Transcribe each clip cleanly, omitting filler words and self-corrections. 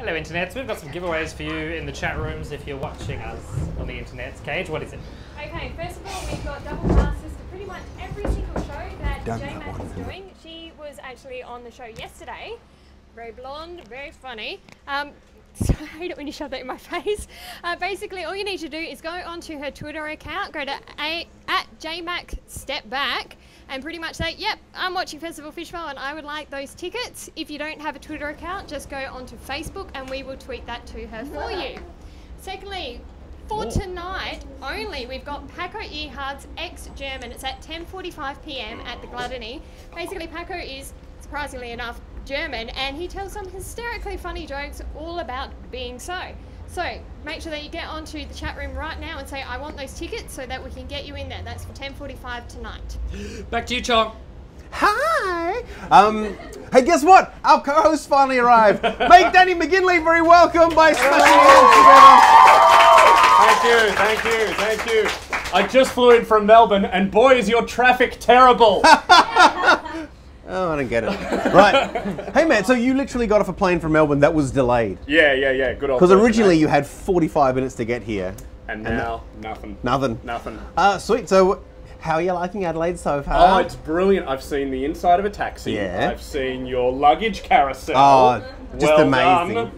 Hello, Internet. We've got some giveaways for you in the chat rooms if you're watching us on the Internet. Cage, what is it? Okay, first of all, we've got double passes to pretty much every single show that J-Mac is doing. She was actually on the show yesterday. Very blonde, very funny. So I hate it when you shove that in my face. Basically, all you need to do is go onto her Twitter account, go to @JMacStepBack, and pretty much say, yep, I'm watching Festival Fishbowl and I would like those tickets. If you don't have a Twitter account, just go onto Facebook and we will tweet that to her for you. Secondly, for tonight only, we've got Paco Ehard's ex-German. It's at 10:45 p.m. at the Gluttony. Basically, Paco is, surprisingly enough, German, and he tells some hysterically funny jokes all about being so. So make sure that you get onto the chat room right now and say, I want those tickets so that we can get you in there. That's for 10:45 tonight. Back to you, Chong. Hi! Hey, guess what? Our co-host finally arrived. Make Danny McGinlay very welcome by smashing Thank you. I just flew in from Melbourne, and boy, is your traffic terrible. Oh, I don't get it. Right. Hey, man, so you literally got off a plane from Melbourne that was delayed. Yeah. Good old. Because originally you had 45 minutes to get here. And now, nothing. Nothing. Sweet. So, how are you liking Adelaide so far? Oh, it's brilliant. I've seen the inside of a taxi. Yeah. I've seen your luggage carousel. Oh, just well amazing.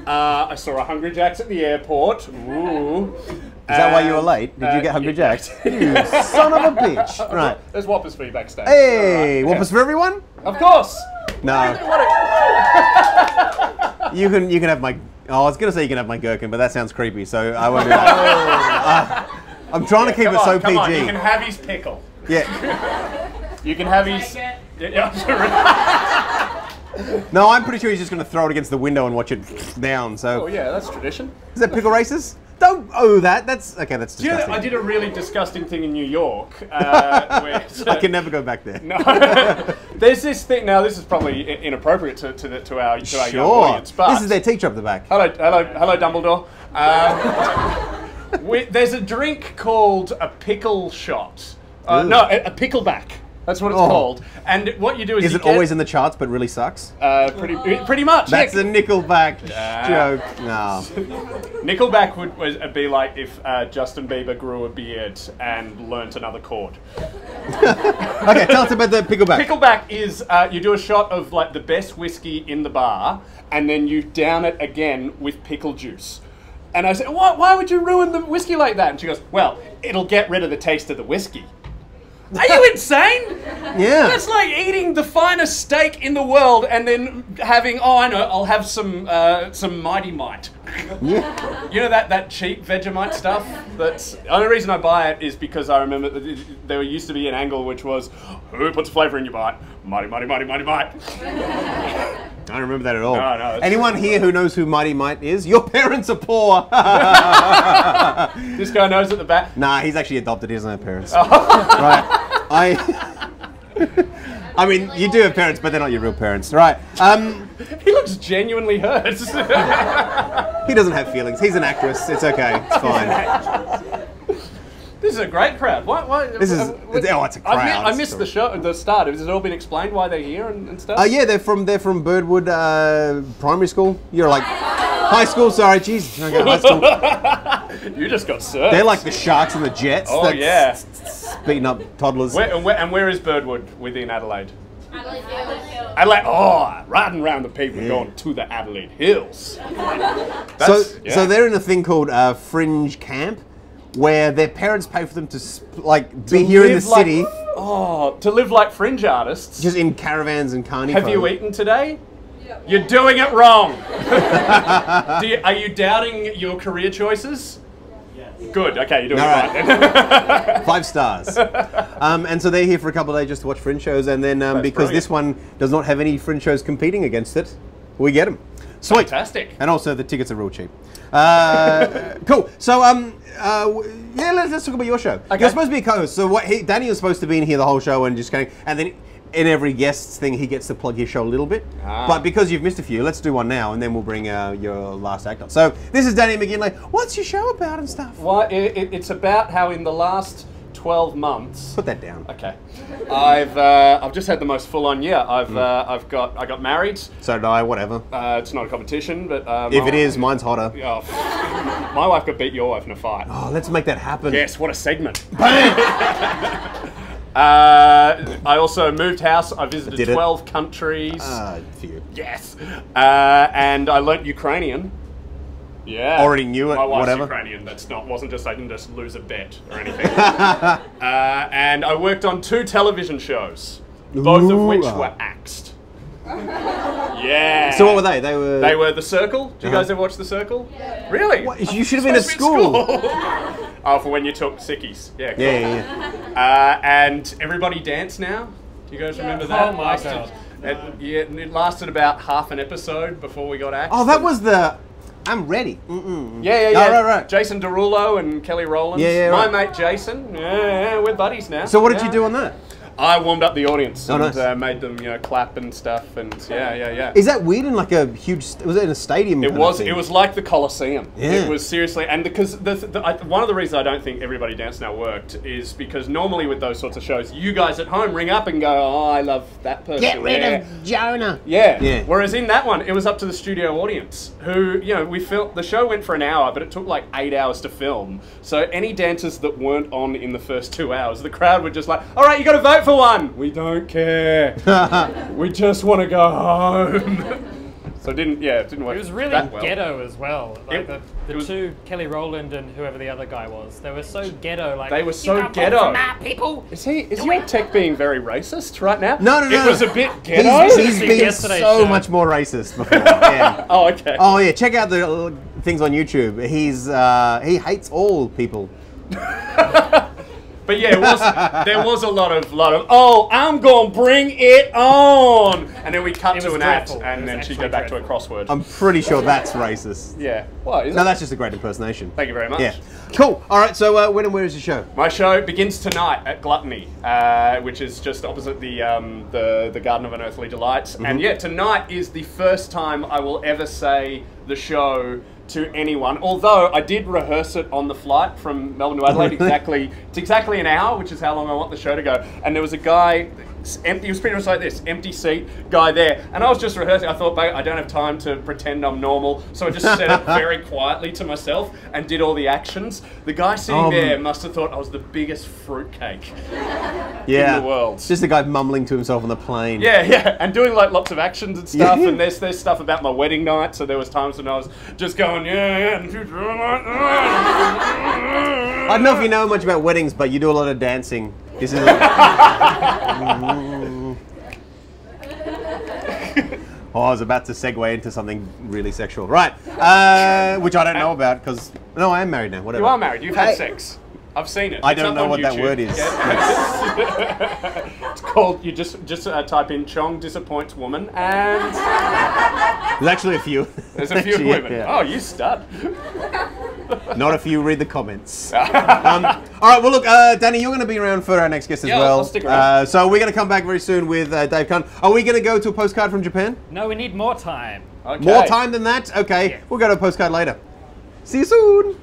I saw a Hungry Jack's at the airport. Ooh. Is that why you were late? Did you get Hungry Jacks? You son of a bitch. Right. There's Whoppers for you backstage. Hey, Whoppers for everyone? Of course. No. You can have my... Oh, I was going to say you can have my gherkin, but that sounds creepy, so I won't do that. I'm trying to keep it so PG. On. You can have his pickle. Yeah. You can have his... No, I'm pretty sure he's just going to throw it against the window and watch it down, so... Oh, yeah, that's tradition. Is that pickle racist? Don't owe that. That's disgusting. You know, I did a really disgusting thing in New York. Where, I can never go back there. No. There's this thing. Now, this is probably inappropriate to our young audience. But this is their teacher up the back. Hello, Dumbledore. There's a drink called a pickle shot. No, a pickleback. That's what it's called. And what you do is it always in the charts but really sucks? Pretty much. That's a Nickelback joke. No. Nickelback would be like if Justin Bieber grew a beard and learnt another chord. Okay, tell us about the pickleback. Pickleback is you do a shot of like the best whiskey in the bar, and then you down it again with pickle juice. And I said, why would you ruin the whiskey like that? And she goes, well, it'll get rid of the taste of the whiskey. Are you insane? Yeah. That's like eating the finest steak in the world and then having, I know, I'll have some Mighty Mite. Yeah. You know that cheap Vegemite stuff? That's the only reason I buy it is because I remember that there used to be an angle which was, who puts flavour in your bite? Mighty Mite. I don't remember that at all. No, anyone here who knows who Mighty Mite is? Your parents are poor. This guy knows at the back. Nah, he's actually adopted. He doesn't have parents. Right. I mean, you do have parents, but they're not your real parents. Right. He looks genuinely hurt. He doesn't have feelings. He's an actress. It's okay. It's fine. This is a great crowd. Why this is it's a crowd. I missed the show, the start. Has it all been explained why they're here and stuff? Yeah, they're from Birdwood Primary School. You're like high school. Sorry, Jesus. High school. You just got served. They're like the Sharks and the Jets. Oh yeah, beating up toddlers. Where is Birdwood within Adelaide? Adelaide. Oh, riding around the pavement, going to the Adelaide Hills. So they're in a thing called Fringe Camp, where their parents pay for them to be here in the city. To live like fringe artists. Just in caravans and carnivores. Have you eaten today? Yep. You're doing it wrong. Are you doubting your career choices? Yes. Good. Okay, you're doing it right. 5 stars. And so they're here for a couple of days just to watch fringe shows, and then because this one does not have any fringe shows competing against it, we get them. Sweet. Fantastic. And also the tickets are real cheap. Cool. So yeah, let's talk about your show. Okay. You're supposed to be a co-host. So Danny was supposed to be in here the whole show and just kind of, and then in every guest's thing he gets to plug his show a little bit. But because you've missed a few, let's do one now and then we'll bring your last act on. So this is Danny McGinlay. What's your show about and stuff? Well, it's about how in the last 12 months. Put that down. Okay. I've just had the most full-on year. I got married. So did I, whatever. It's not a competition, but If it is, mine's hotter. Oh, my wife could beat your wife in a fight. Oh, let's make that happen. Yes, what a segment. I also moved house. I visited 12 countries. Few. Yes. And I learnt Ukrainian. Yeah. Already knew it, My wife's whatever. Ukrainian. I didn't just lose a bet or anything. And I worked on 2 television shows, both of which were axed. Yeah. So what were they? They were The Circle. Do you guys ever watch The Circle? Yeah. Really? What? You should have been at school. Oh, for when you took sickies. Yeah, cool. Yeah. And Everybody Dance Now. Do you guys remember that? Oh my God. It lasted about half an episode before we got axed. Oh, that was the... I'm ready. Yeah. Oh, right. Jason Derulo and Kelly Rowland. Yeah, My right. mate Jason. Yeah, we're buddies now. So what did you do on that? I warmed up the audience and nice. made them, clap and stuff, and yeah. Is that weird in like a huge... Was it in a stadium? It was like the Colosseum. Yeah. It was seriously, and because one of the reasons I don't think Everybody Dance Now worked is because normally with those sorts of shows, you guys at home ring up and go, "Oh, I love that person." Get rid of Jonah. Yeah. Whereas in that one, it was up to the studio audience who, we filmed. The show went for an hour, but it took like 8 hours to film. So any dancers that weren't on in the first 2 hours, the crowd were just like, "All right, you got to vote for one. We don't care. We just want to go home." So it didn't work. It was really that well. ghetto as well. Like the was- 2, Kelly Rowland and whoever the other guy was, they were so ghetto. Like They were so "You can't vote ghetto." for that, people. Is your tech being very racist right now? No. It was a bit ghetto. He's been Yesterday's so show. much more racist before. Yeah. Oh, okay. Oh yeah, check out the things on YouTube. He hates all people. But yeah, there was a lot of oh, I'm gonna bring it on, and then we cut It to was an ad, dreadful. It and was then she'd go actually back to a dreadful. crossword. I'm pretty sure that's racist. Yeah. What is No, it? that's just a great impersonation. Thank you very much. Yeah. Cool. All right. So when and where is the show? My show begins tonight at Gluttony, which is just opposite the Garden of Unearthly Delights. And yeah, tonight is the first time I will ever say the show to anyone. Although I did rehearse it on the flight from Melbourne to Adelaide. It's exactly an hour, which is how long I want the show to go. And there was a guy. Empty, it was pretty much like this, empty seat, guy there. And I was just rehearsing. I thought, I don't have time to pretend I'm normal. So I just said it very quietly to myself and did all the actions. The guy sitting there must have thought I was the biggest fruitcake in the world. It's just a guy mumbling to himself on the plane. Yeah, and doing like lots of actions and stuff. And there's stuff about my wedding night. So there was times when I was just going, I don't know if you know much about weddings, but you do a lot of dancing. This is Oh, I was about to segue into something really sexual. Right, which I don't know about because... No, I am married now, whatever. You are married, you've had sex. I've seen it. I It's don't up know on what that YouTube. word is. Yeah. It's called, you just type in Chong disappoints woman and There's actually a few. there's a few Actually, women. yeah. Oh, you stud. Not if you read the comments. All right, well, look, Danny, you're going to be around for our next guest as Yeah, well. I'll stick around. So we're going to come back very soon with Dave Kahn. Are we going to go to a postcard from Japan? No, we need more time. Okay. More time than that? Okay, Yeah. we'll go to a postcard later. See you soon.